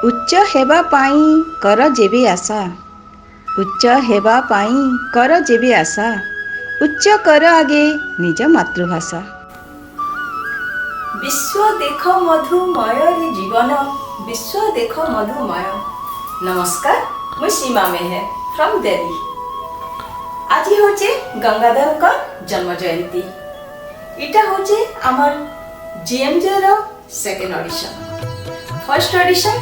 उच्च हेबा पाई कर जेबे आशा, उच्च हेबा पाई कर जेबे आशा, उच्च कर आगे निज मातृभाषा। विश्व देख मधुमय रे जीवन, विश्व देख मधुमय। नमस्कार, मुझे सीमा मेहर फ्रॉम दिल्ली। आज होचे गंगाधर का जन्म जयंती। इटा होचे आमर जीएमजे रो second audition. First audition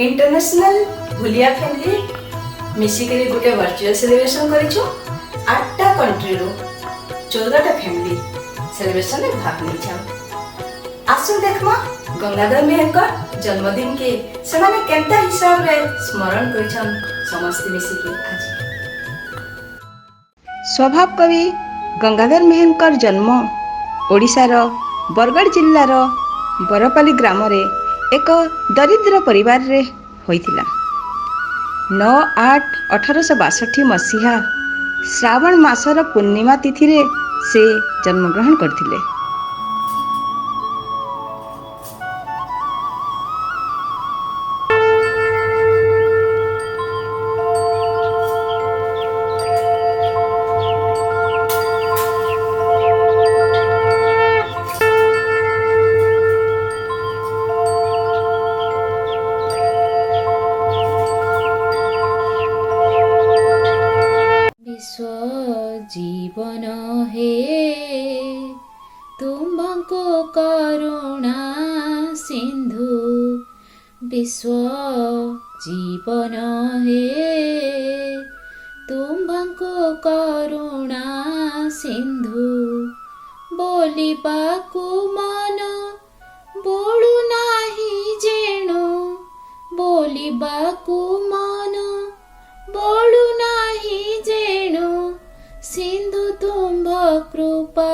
international Bhulia family मिसिकरी गोटे वर्चुअल सेलिब्रेशन करिछु। 8टा कंट्री रो 14टा फैमिली सेलिब्रेशन में भाग लेछा। आसु देखमा गंगाधर मेहर जन्मदिन के सेमाने केंता हिसाब रे स्मरण करिछन समस्त मिसिकी। आज स्वभाव कवि गंगाधर मेहर जन्म ओडिशार बरगढ़ जिल्लार बरपाली ग्राम रे एक दरिद्र परिवार रे होइतिला। 9/8/1862 मसीहा श्रावण मासर पूर्णिमा तिथि रे से जन्मग्रहण करथिले। जीवन हे तुमको करुणा सिंधु, विश्व जीवन हे तुमको करुणा सिंधु, बोलिबाकु मन बोलु नाही जेणु, बोलिबाकु मन बोलु नाही जेणु, सिंधु तुम्भ कृपा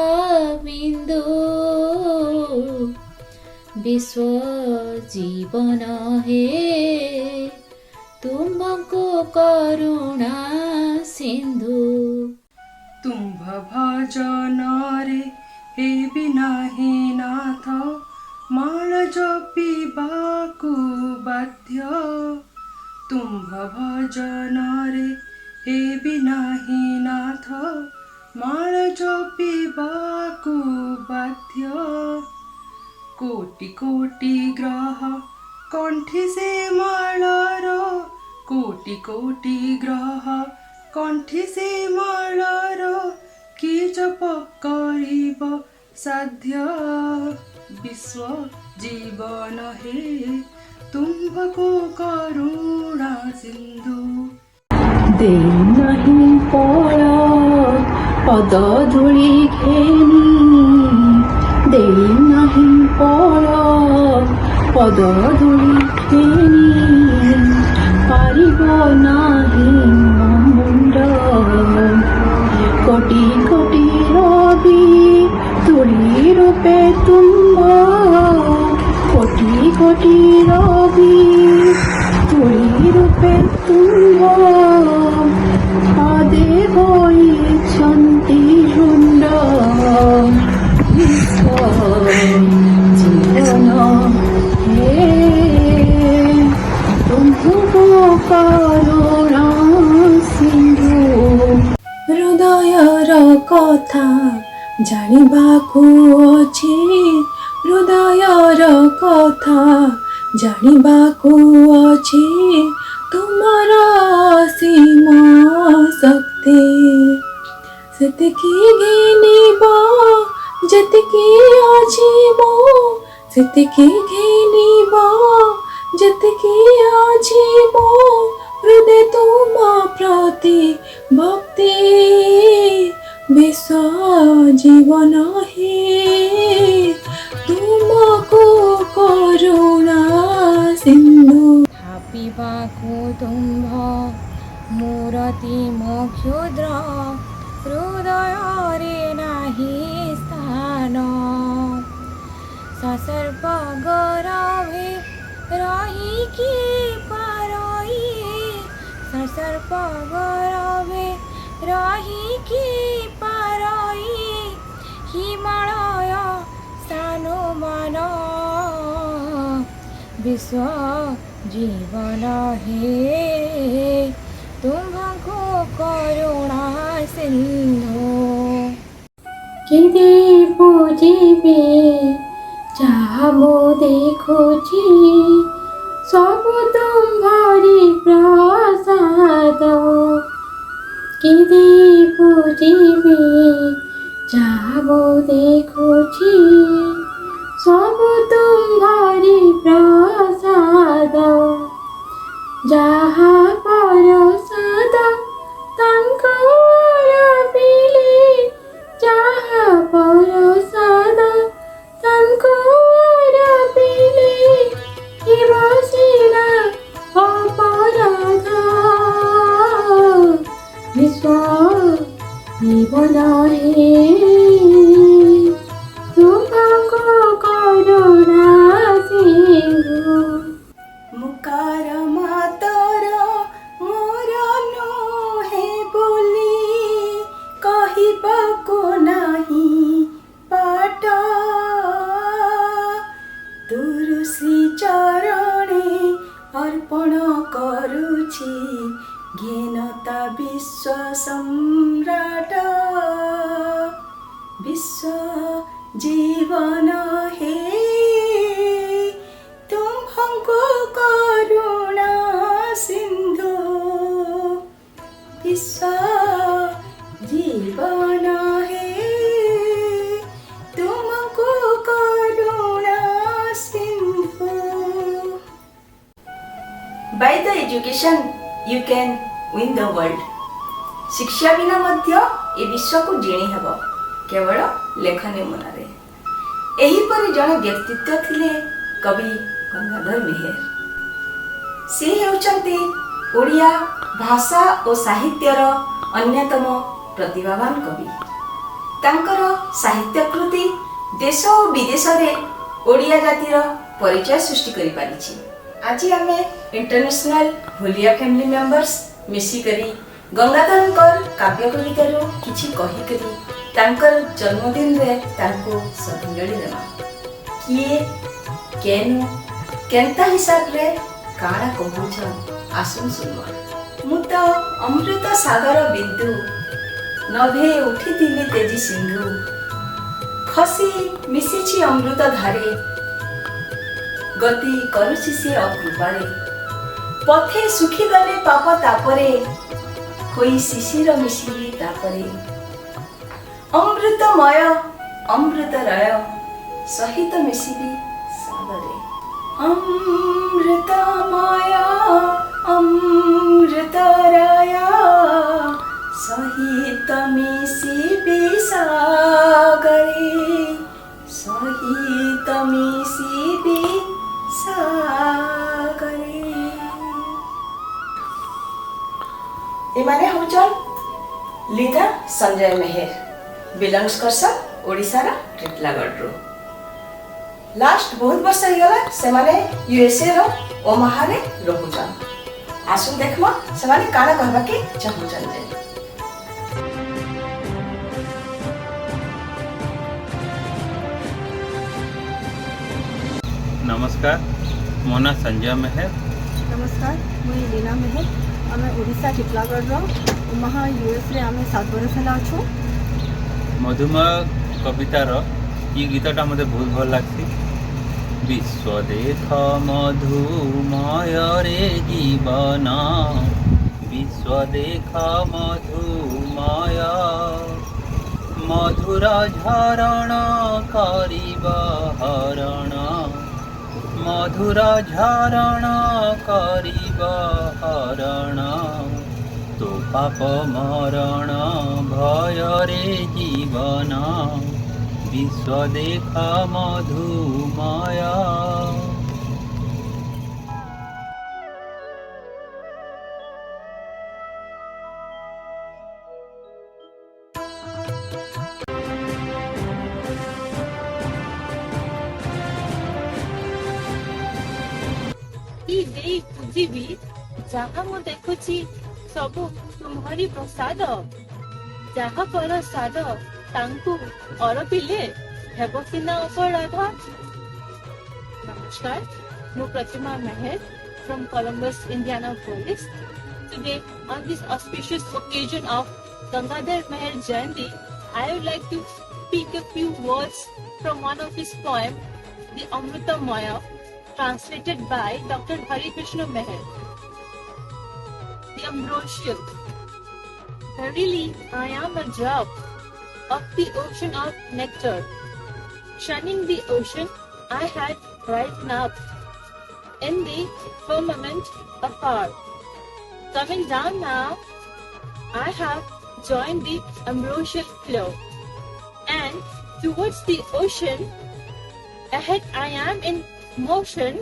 बिंदु, विश्व जीवन हे तुमको करुणा सिंधु। तुम्भ भजन रे हे बिनाहि नाथ, माळ जपिबाकु बाध्य, तुम्भ भजन रे हे बिनाहि नाथ, माळ जपिबाकु बाध्य, कोटि कोटि ग्रह कंठी से माळर, कोटि कोटि ग्रह कंठी से माळर, कि जप करिब साध्य, विश्व जीवन हे तुम्भको करुणा सिंधु। देई नहीं पळ पद धूଳି घेनी, देई नहीं पळ पद धूଳି घेनी, पारिब नाही मुंड, कोटि कोटि रवि तुली रूपे तुम्भ, कोटि कोटि रवि तुली रूपे तुम्भ, पदे होइछन्ति झुण्ड, विश्व जीवन हे तुमको करुणा सिंधु। हृदयर कथा ଜାଣିବାକୁ ଅଛି ହୃଦୟର କଥା, ଜାଣିବାକୁ ଅଛି ତୁମର ଅସୀମ ଶକ୍ତି। ସେତିକି ଘିନିବ ଯେତିକି ଅଛି ମୁଁ, ସେତିକି ଘିନିବ ଯେତିକି ଅଛି ମୁଁ, ହୃଦୟ ତୁମ ପ୍ରତି ଭକ୍ତି ବିଶ୍ୱ ଜୀବନ ହିଁ ତୁମକୁ କରୁଣା ସିନ୍ଧୁ। ଭାବିବାକୁ ତୁମ୍ଭ ମୂରତି ମୋ କ୍ଷୁଦ୍ର ହୃଦୟରେ ନାହିଁ ସ୍ଥାନ। ସସର୍ପ ଗୌରବେ ରହିକି ପାରଇ, ସସର୍ପ ଗୌରବେ ରହିକି ପାରଇ, ହିମାଳୟ ସ୍ଥାନମାନ ବିଶ୍ୱ ଜୀବନ ହେ ତୁମକୁ କରୁଣା ସିନ୍ଧୁ। କେତେ ବୁଝିବେ ଯାହା ମୁଁ ଦେଖୁଛି, ସବୁ ତୁମ୍ଭରି ପ୍ରସାଦ। କେତେ ବୁଝିବେ ଯାହା ମୁଁ ଦେଖୁଛି, ସବୁ ତୁମ୍ଭରି ପ୍ରସାଦ। ଯାହା ପ୍ରସାଦ ତାଙ୍କର ପିଲେ, ଯାହା ପ୍ରସାଦ ତାଙ୍କର ପିଲେ, ହେବ ସିନା ଅପରାଧ ବିଶ୍ୱ ଜୀବନ ହେ ତୁମକୁ କରୁଣା ସିନ୍ଧୁ। ମୁକାର ମାତର ମୋର ନୁହେଁ ବୋଲି କହିବାକୁ ନାହିଁ ପାଟ, ତୁଳସୀ ଚରଣେ ଅର୍ପଣ କରୁଛି ଘେନତା ବିଶ୍ୱ ସମ୍ରାଟ। ବିଶ୍ୱ ଜୀବନ ହେ ତୁମ୍ଭଙ୍କୁ କରୁଣା ସିନ୍ଧୁ। ବିଶ୍ୱ ଜୀବନ ହେ ତୁମକୁ କରୁଣା Sindhu. By the education you can win the world. ଶିକ୍ଷା ବିନା ମଧ୍ୟ ଏ ବିଶ୍ୱକୁ ଜିଣି ହେବ କେବଳ ଲେଖନୀ ମୁନରେ। ଏହିପରି ଜଣେ ବ୍ୟକ୍ତିତ୍ୱ ଥିଲେ କବି ଗଙ୍ଗାଧର ମେହେର। ସେ ହେଉଛନ୍ତି ଓଡ଼ିଆ ଭାଷା ଓ ସାହିତ୍ୟର ଅନ୍ୟତମ ପ୍ରତିଭାବାନ କବି। ତାଙ୍କର ସାହିତ୍ୟ କୃତି ଦେଶ ଓ ବିଦେଶରେ ଓଡ଼ିଆ ଜାତିର ପରିଚୟ ସୃଷ୍ଟି କରିପାରିଛି। ଆଜି ଆମେ ଇଣ୍ଟରନ୍ୟାସନାଲ ଭୁଲିଆ ଫ୍ୟାମିଲି ମେମ୍ବର୍ସ ମିଶିକରି ଗଙ୍ଗାଧରଙ୍କର କାବ୍ୟ କବିତାରୁ କିଛି କହିକରି ତାଙ୍କର ଜନ୍ମଦିନରେ ତାଙ୍କୁ ଶ୍ରଦ୍ଧାଞ୍ଜଳି ଦେମା। କିଏ କେନୁ କେନ୍ତା ହିସାବରେ କାଣା କହୁଛନ୍ ଆସୁନ୍ ଶୁଣମା। ମୁଁ ତ ଅମୃତ ସାଗର ବିନ୍ଦୁ, ନଭେ ଉଠିଥିଲି ତେଜି ସିନ୍ଧୁ, ଖସି ମିଶିଛି ଅମୃତ ଧାରେ, ଗତି କରୁଛି ସେ ଅକୃପାରେ, ପଥେ ଶୁଖିଗଲେ ପାପ ତାପରେ, ହୋଇ ଶିଶିର ମିଶିବି ତାପରେ, ଅମୃତମୟ ଅମୃତରୟ ସହିତ ମିଶିବି ସାଗରେ। ଅମୃତମୟ ଅମୃତରୟ ସହିତ ମିଶିବି ସାଗରେ, ସହିତ ମିଶିବି ସାଗରେ। ଏମାନେ ହଉଛନ୍ ଲିଡର ସଞ୍ଜୟ ମେହେର, ବିଲଙ୍ଗସ୍ କରସନ୍ ଓଡ଼ିଶାର ଟିଟଲାଗଡ଼ରୁ। ଲାଷ୍ଟ ବହୁତ ବର୍ଷ ହେଇଗଲା ସେମାନେ ୟୁଏସଏ ର ଓମାହାରେ ରହୁଛନ୍। ଆସୁନ୍ ଦେଖମା ସେମାନେ କାଣା କହିବାକେ ଚାହୁଁଛନ୍ ଯେ। नमस्कार, मो ना संजय मेहर। नमस्कार, मुझे लीना मेहर। आम ओडिशा टिटलागढ़ उमाहा यूएस रे आम 7 बरस है अच्छु। मधुमेह कवितार ये गीतटा मते बहुत भल लगसी। विश्व देख मधुमय रे जीवन, विश्व देख मधुमय, मधुर झरण करिब हरण, मधुर झरण करिब हरण, तो पाप मरण भय रे जीवन, विश्व देख मधुमय। ଦେଇ ବୁଝିବି ଯାହା ମୁଁ ଦେଖୁଛି ସବୁ ତୁମରି ପ୍ରସାଦ, ଯାହା ପ୍ରସାଦ ତାଙ୍କୁ ଅରପିଲେ ହେବ ସିନା ଅପରାଧ। ନମସ୍କାର, ମୁଁ ପ୍ରତିମା Meher from Columbus, Indianapolis. Today, on this auspicious occasion of Gangadhar Meher Jayanti, I would like to speak a few words from one of his poems, The Amrita Maya, translated by Dr. Hari Krishna Meher. The Ambrosial. Verily, I am a drop of the ocean of nectar. Shunning the ocean, I had risen up in the firmament afar. Coming down now, I have joined the ambrosial flow, and towards the ocean, ahead I am in motion.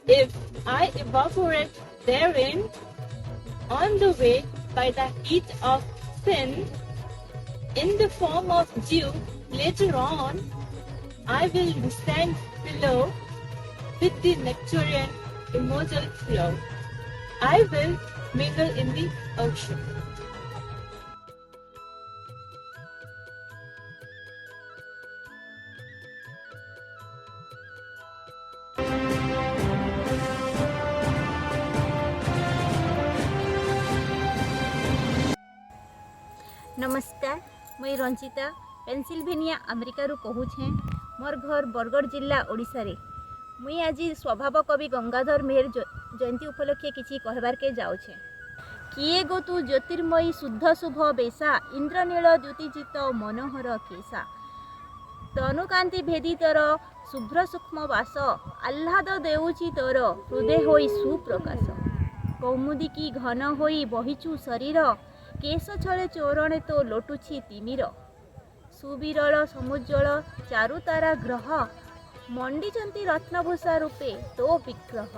If I evaporate therein, on the way by the heat of sin, in the form of dew, later on, I will descend below with the nectarian immortal flow. I will mingle in the ocean. नमस्कार, मुई Ranjita Pennsylvania America रू कहूछे। मोर घर बरगढ़ जिला ओडिशा रे। मुई आज स्वभाव कवि गंगाधर मेहर जयंती उपलक्षे किछि कहबार के जाउछे। किए गो तू ज्योतिर्मयी शुद्ध शुभ बेशा, इंद्रनील द्युतिजित मनोहर केशा, तनुकांति भेदी तोर शुभ्र सूक्ष्म वास, आह्लाद देउछि तोर हृदय होई सुप्रकाश, कौमुदी की घन होई बहिचु शरीर, केश छले चोरणे तो लोटुछि तिमिर, सुविरल समुज्ज्वल चारु तारा ग्रह, मंडिचंती रत्नभूषा रूपे तो विग्रह।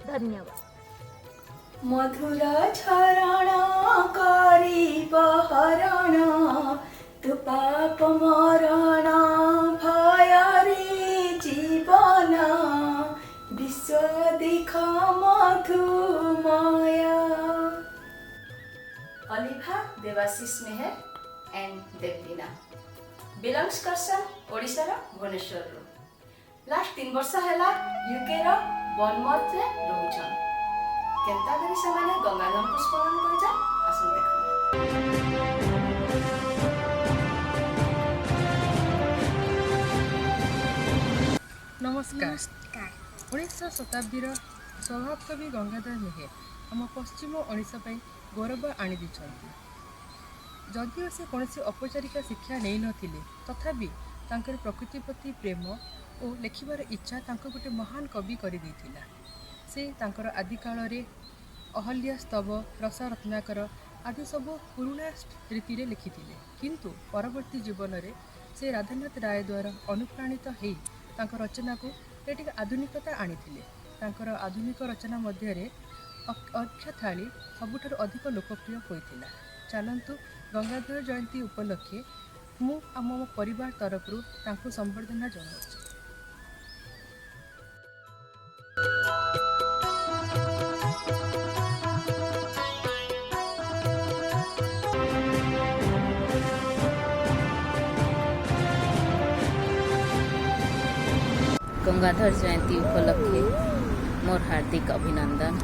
धन्यवाद। मधुर झरण करिब हरण, तु पाप मरण भय रे जीवन, विश्व देख मधुमय। अलिभा देवाशीष मेहर एंड देवलीना बिलंग्स करसन ओडिशा रो भुवनेश्वर रो। लास्ट 3 वर्ष हैला यूके रो बोर्नमथ रे रहउछन। केंता करी समाने गंगाधर को स्मरण कर जा आसुन देखो। नमस्कार। 19 शताब्दीर स्वभाव कवि गंगाधर मेहेर आम पश्चिम ओडिशा पई गौरव आनी दिछंती। जदिओ से कौनसी औपचारिक शिक्षा नहीं नथिले, तथापि तांकर प्रकृति प्रति प्रेम और लेखिबार इच्छा तांको गोटे महान कवि करि दैथिला। से तांकर आदि काल रे अहल्या स्तव, रस रत्नाकर आदि सब पुराणा रीति रे लिखिथिले, किंतु परवर्ती जीवन रे से राधानाथ राय द्वारा अनुप्राणित हेई तांकर रचना को एटिक आधुनिकता आनिथिले। तांकर आधुनिक रचना मध्य रे अक्षाथाली सबुठारु अधिक लोकप्रिय होइथिला। चलंतु गंगाधर जयंती उपलक्षे मु आम परिवार तरफरु तांको संबर्धना जणाउछि। गंगाधर जयंती उपलक्षे मोर हार्दिक अभिनंदन।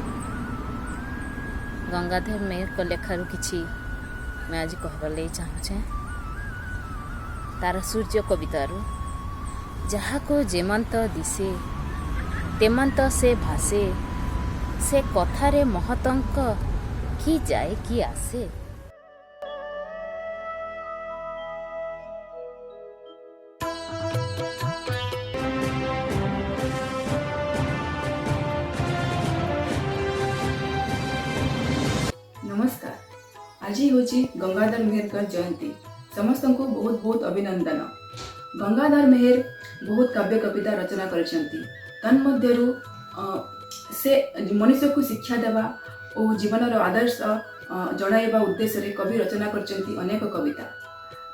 गंगाधर मेहर को लेखारू किछि मैं आज कहबार लई चाहूछे। ତାର ସୂର୍ଯ୍ୟ କବିତାରୁ ଯାହାକୁ ଯେମନ୍ତ ଦିଶେ ତେମନ୍ତ ସେ ଭାସେ ସେ କଥାରେ ମହତଙ୍କ କି ଯାଏ କି ଆସେ। नमस्कार। आज हूँ गंगाधर मेहर जयंती। समस्त को बहुत बहुत अभिनंदन। गंगाधर मेहर बहुत काव्य कविता रचना करछंती। तन्मध्यरु से मनुष्य को शिक्षा देवा और जीवन आदर्श जणाइबा उद्देश्य रे कवि रचना करछंती अनेक कविता।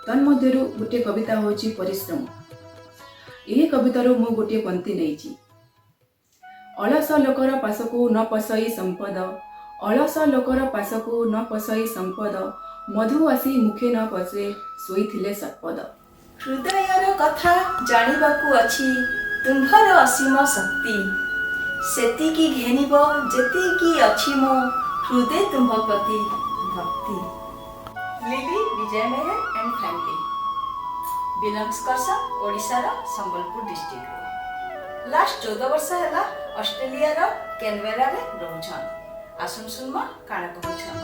तन्मध्यरु गोटे कविता होची परिश्रम। यही कवितार मु गोटे पंक्ति नैची। अलस लोकर पासको न पसई संपद, अलस लोकर पासको न पसई संपद, मधु आसी मुखे न पसे सोईथिले सत्पद। हृदयर कथा जानिबाकू अछि तुम्भर असीम शक्ति, सेतिकी घेनिब जेतिकी अछि मो हृदय तुम्भ प्रति भक्ति। Lily Vijay Mehar and family belongs करसा ओडिशा रा संबलपुर डिस्ट्रिक्ट। लास्ट 14 वर्ष हैला ऑस्ट्रेलिया रा कैनबेरा रे रहउछन। आसुन सुनमा काना कहउछन।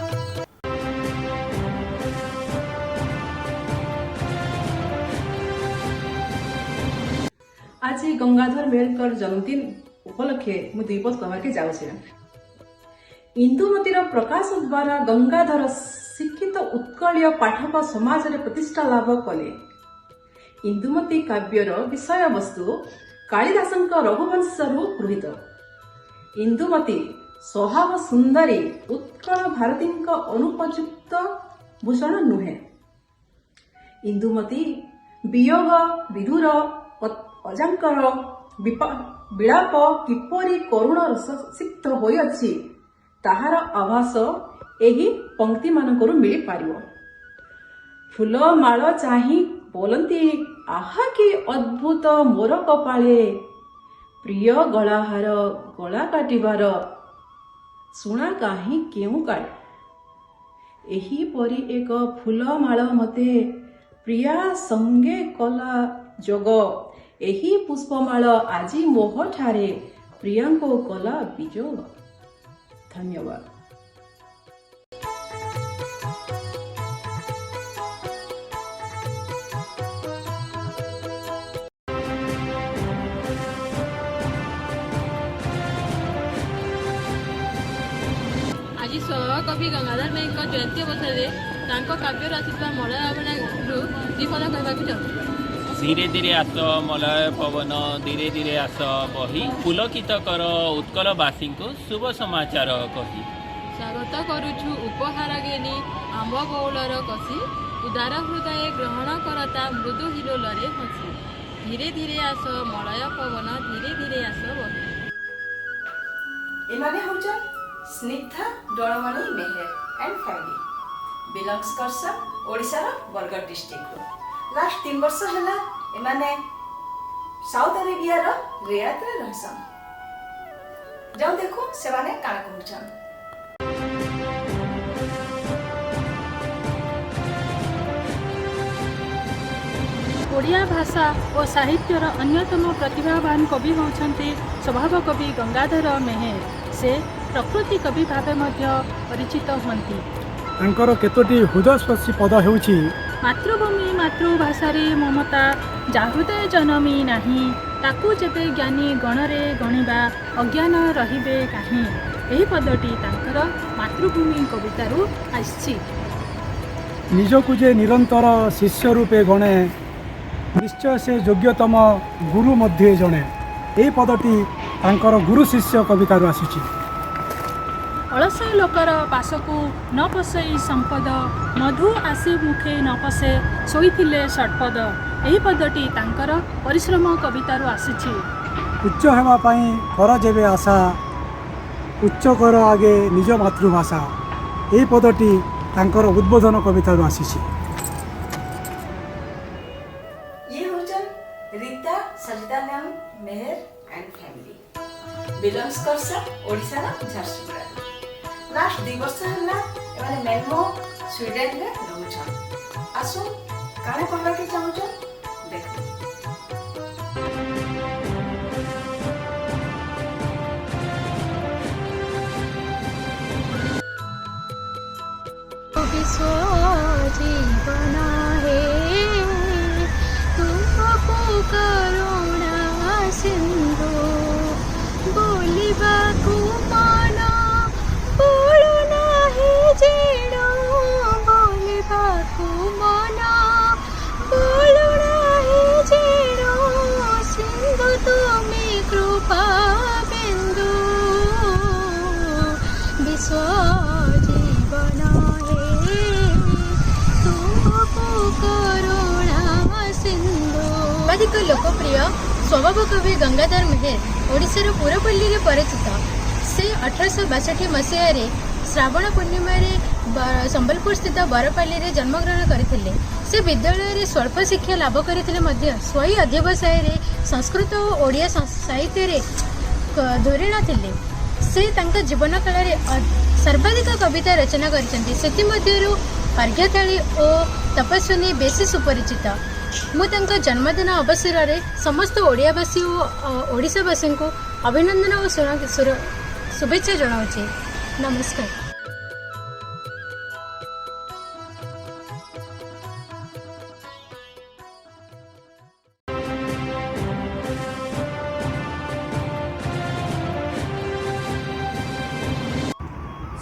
आज गंगाधर मेहर जन्मदिन उपलक्षे मु 2 पद कहवा के जाउछि। इंदुमतीर प्रकाश द्वारा गंगाधर शिक्षित उत्कलीय पाठक समाज रे प्रतिष्ठा लाभ कले। इंदुमती काव्यर विषय वस्तु कालिदासंक रघुवंशरू गृहीत। इंदुमती स्वभाव सुंदरी उत्कल भारतींक अनुपयुक्त भूषण नुहे। इंदुमती वियोग विधुर अजांकर विलाप किपरि करुण रससिक्त होइअछि ताहार आभास एही पंक्ति मानकरू मिली पारिबो। फूल माଳ चाहि बोलंती आहा कि अद्भुत मोर कपाळे, प्रिय गलाहार गला काटिबार सुना काहि केउ काळे। एही परि एक फूल माळ मते प्रिया संगे कला जोग, एही पुष्पमाळ आजी मोह ठारे प्रियांको कला विजोग। धन्यवाद। आज स्वभाव कवि गंगाधर मेहर जयंती अवसर में काव्य आसिता मलय पवनू दीपद कहवाक चाहूँ। धीरे धीरे आस मलय पवन धीरे धीरे आस बही पुलकित कर उत्कलवासी को शुभ समाचार कही। स्वागत करुछु उपहार घेनी आंब बौलर कसी, उदार हृदय ग्रहण करता मृदु हिलोलरे हसी। धीरे धीरे आस मलय पवन धीरे धीरे आस बही। एमाने होचन स्निग्धा डणमणि मेहर एंड फैमिली बिलोंग्स करसा ओडिशा रा बरगढ़ डिस्ट्रिक्ट। लास्ट 3 वर्ष हैला एमाने साउथ अरेबिया रा रियाद रे रहसन। जाऊ देखो सेमाने काना कहउछन। ओडिया भाषा और साहित्यर अन्यतम प्रतिभावान कवि होउछन्ति स्वभाव कवि गंगाधर मेहर। से प्रकृति कवि भावे मध्य परिचित हुअन्ति। तांकर केतोटी हृदयस्पर्शी पद हेउछि। मातृभूमि मातृभाषा रे ममता जा हृदय जनमी नाही, ताकू जेबे ज्ञानी गणरे गणिबा अज्ञान रहिबे काहे। एही पदटी तांकर मातृभूमि कवितारू आछि। निजकु जे निरंतर शिष्य रूपे गणे, निश्चय से योग्यतम गुरु मध्ये जणे। एही पदटी तांकर गुरु शिष्य कवितारू आसीछि। अलस लोकर पासकू न पसई संपद, मधु आसी मुखे न पसे सोईथिले षटपद। एही पदटी तांकर परिश्रम कवितारू आसीछि। उच्च हेबा पई कर जेबे आशा, उच्च कर आगे निज मातृभाषा। एही पदटी तांकर उद्बोधन कवितारू आसीछि। ये होचन रीता सजदानम मेहर एंड फैमिली बिलोंग्स करसा ओडिशा रा झारसुगुड़ा। लास्ट 2 वर्ष हैला एमाने मेलमो स्वीडन रे रहउछन। आसु काने कहबा के चाहूछन। बोलिबाकु मन बोलु नाही जेणो बोलिबाकु मन बोलु नाही जेणो सिंधु तुमी कृपा बिंदु विश्व जीवन हे तुमको करुणा सिंधु। सर्वाधिक लोकप्रिय स्वभाव कवि गंगाधर मेहेर ओडिशार पुरपल्ली रे परिचित। से 1862 मसीह श्रावण पूर्णिमा संबलपुर स्थित बरपाली रे जन्मग्रहण करथिले। से विद्यालय रे स्वल्प शिक्षा लाभ करथिले मध्य स्वयं अध्यवसाय रे संस्कृत और ओडिया साहित्य रे धुरीण थिले। से तांका जीवन काल रे सर्वाधिक कविता रचना करछन्ती। सेति मध्यरु अर्घ्यथाली और तपस्विनी बेसी सुपरिचित। मु तांका जन्मदिन अवसर रे समस्त ओडियावासी और ओडिशावासी को अभिनंदन और शुभेच्छा जनाऊँ। नमस्कार।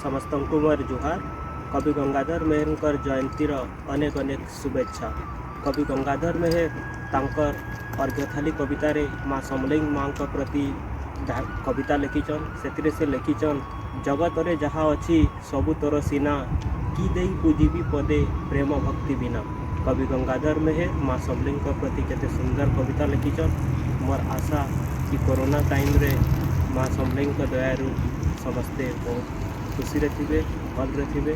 समस्त को मोर जुहार। कवि गंगाधर मेहर जयंतीर अनेक अनेक शुभेच्छा। कवि गंगाधर मेहर तांकर अर्घ्यथाली कवितारे माँ समलेई माँ प्रति कविता लिखिछन। सेतिरे से लिखिछन जगत रे जहाँ अच्छी सबु तोर सीना की देई पूजिबी पदे प्रेम भक्ति बिना। कवि गंगाधर मेहर माँ समलेई प्रति केते सुंदर कविता लिखिछन। मोर आशा कि कोरोना टाइम रे माँ समलेई दयारू समस्ते बहुत खुशी रे थिबे, भल रे थिबे।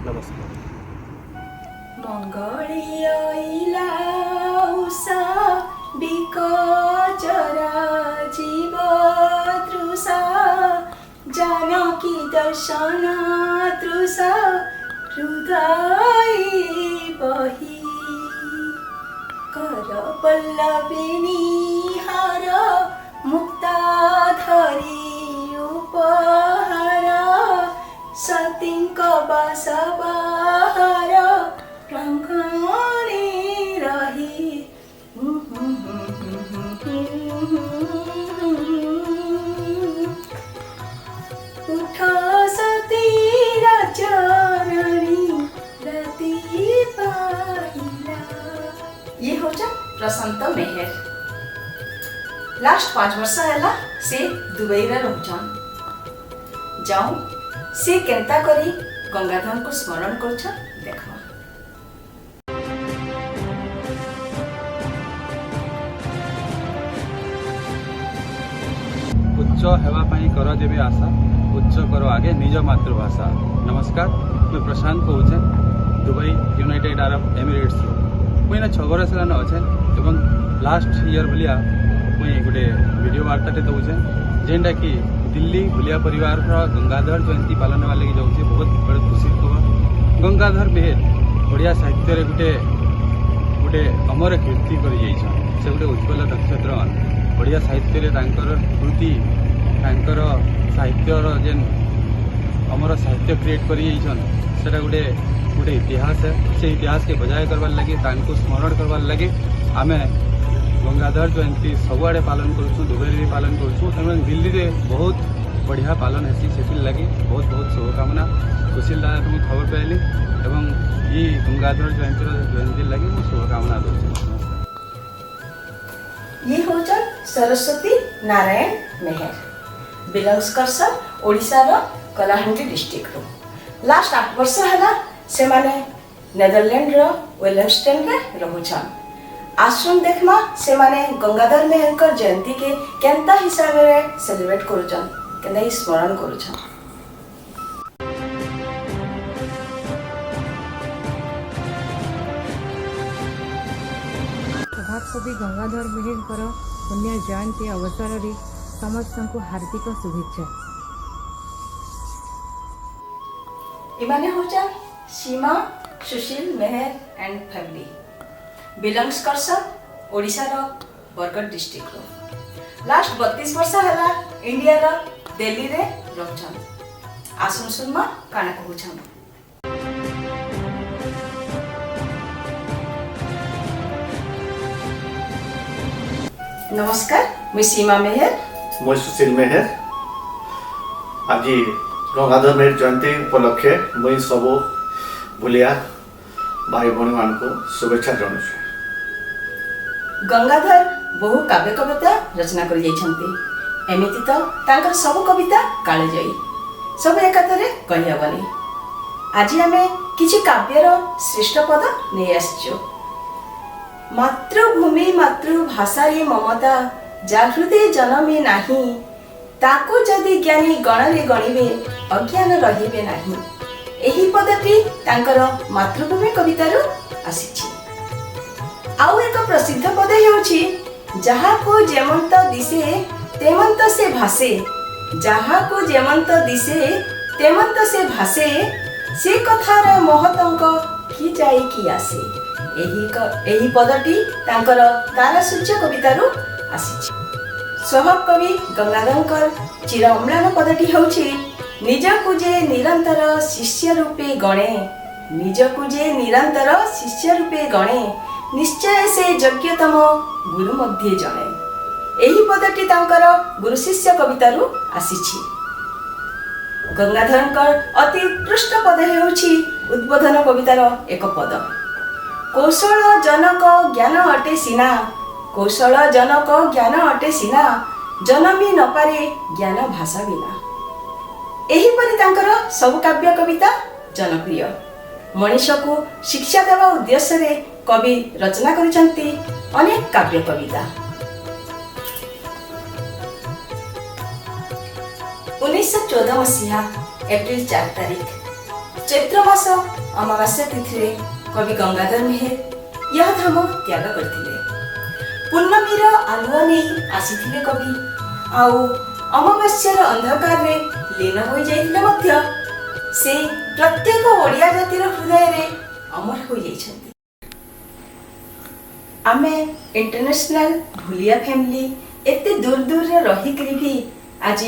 नमस्कार। मंगलिया उषा बिकचरा जीव तृषा जानकी दर्शन तृषा हृदय बही कर पल्लविनी हार मुक्ता धरी उपहार सतींक बासबाहार रंगणी रही उठ सती राजरानी रति पाहिला। ये हो जा प्रशांत मेहर। लास्ट 5 वर्ष है से दुबई रे रहछन। जाऊं से केंता करी गंगाधर को स्मरण करछ देखो। उच्च हेवा पाई कर देवे आशा उच्च करो आगे निज मातृभाषा। नमस्कार, मैं प्रशांत कहूचे दुबई यूनाइटेड अरब एमिरेट्स मुझे 6 वर्ष लान अच्छे एवं लास्ट ईयर भलिया मुझे गोटे वीडियो वार्ताटे दौचे जेनटा कि दिल्ली भुलिया परिवार गंगाधर जयंती पालन होगा लगी जाऊँचे। बहुत बड़े खुशी खबर। गंगाधर मेहर ओडिया साहित्य रे गोटे गोटे अमर कीर्ति कर से गोटे उज्ज्वल नक्षत्र। ओडिया साहित्य रे तांकर कृति तांकर साहित्यर जेन अमर साहित्य क्रिएट कर गोटे गोटे इतिहास है। से इतिहास के बजाय करवार लगे तांको स्मरण करवार लगे आमे गंगाधर जयंती सबुआड़े पालन करूँ। दुबई भी पालन करूँ। दिल्ली में बहुत बढ़िया पालन हेसी से लगे बहुत बहुत शुभकामना। सुशील दादा तुम्हें खबर पाइली एवं ये गंगाधर जयंती लगे मुझे शुभकामना दूँ। ये हो सरस्वती नारायण मेहर बिलंग्स कर ओडिशा रो कलाहांडी डिस्ट्रिक्ट रो। लास्ट 8 वर्ष है से माने नेदरलैंड रो वेलिंगटन रे रहउछन। आश्रम देखमा से माने गंगाधर मेहर जयंती के केंता हिसाब रे सेलिब्रेट करूछन केंता ही स्मरण करूछन। कवि गंगाधर मेहर पुण्य जयंती अवसर में समस्त को हार्दिक शुभेच्छा। इमाने हो जा सीमा सुशील मेहर एंड फैमिली बिलंग्स कर ओडिशा रो बरगढ़ डिस्ट्रिक्ट रो। लास्ट 32 वर्ष है इंडिया रो दिल्ली रे रहछन। आसुन सुनमा काना कहउछन। नमस्कार, मैं सीमा मेहर। मैं सुशील मेहर। आज गंगाधर मेहर जयंती उपलक्षे मुई सबू भूलिया भाई भौणी मान शुभेच्छा जनाऊँ। गंगाधर बहु काव्य कविता रचना कर जाइछन्ति। एमिति तो तांकर सब कविता कालजयी सब एकातरे कहि हबनी। आज आमे किछि काव्यर श्रेष्ठ पद नै आसछु। मातृभूमि मातृभाषारे ममता जा हृदय जनमे नाही, ताको जदि ज्ञानी गणरे गणिबे अज्ञान रहिबे नाही। एही पदटी तांकर मातृभूमि कवितारू आसीछि। आउ एक प्रसिद्ध पद हेउछि, जाहाको जेमंत दिसे तेमंत से भासे, जाहाको जेमंत दिसे तेमंत से भासे, से कथार महतंक कि जाई कि आसे। एही पदटी तांकर तारासूर्य कवितारू आसीछि। स्वभाव कवि गंगाधरकर चिर अम्लान पदटी हेउछि, निजकु जे निरंतर शिष्य रूपे गणे, निजकु जे निरंतर शिष्य रूपे गणे, निश्चय से योग्यतम गुरु मध्ये जणे। एही पदटी तांकर गुरु शिष्य कवितारू आसीछि। गंगाधरकर अति उत्कृष्ट पद हेउछि उद्बोधन कवितार एक पद, कौशल जनक ज्ञान अटे सिना, कौशल जनक ज्ञान अटे सिना, जनमी न पारे ज्ञान भाषा बिना। एही परि तांकर सब काव्य कविता जनप्रिय। मनीष को शिक्षा देवा उद्देश्य रे कवि रचना करिसंती अनेक काव्य कविता। 1914 मसीहा एप्रिल 4 तारिख चैत्र मास अमावास्या तिथि रे कवि गंगाधर मेहर यह धाम त्याग करथिले। पूर्णमीर आलुआ नहीं आसीथिले कवि, आउ अमावास्यार अंधकार रे लीन होई जाइथिले मध्य से प्रत्येक ओडिया जातिर हृदय रे अमर होई जाइछन्ति। आमे इंटरनेशनल भूलिया फैमिली एते दूर दूर रे रही करी भी आज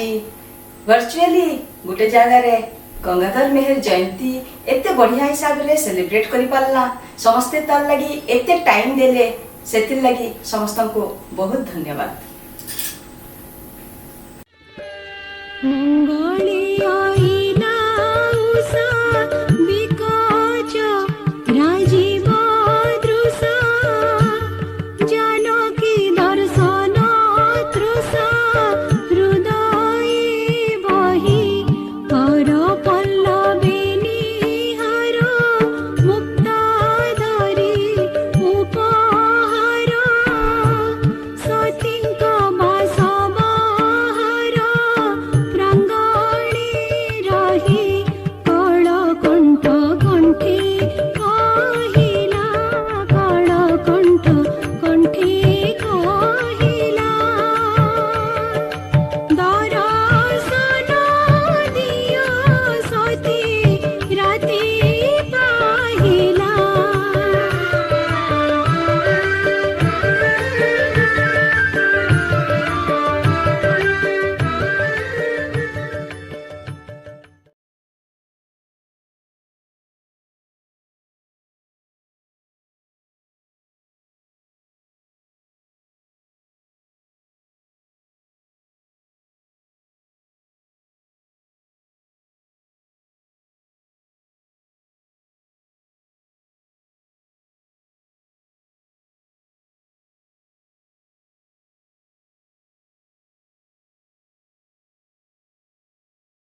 वर्चुअली गोटे जगह रे गंगाधर मेहर जयंती एते बढ़िया हिसाब रे सेलिब्रेट करि पारला। समस्ते तार लगी एते टाइम देले, सेतिर लगी समस्त को बहुत धन्यवाद।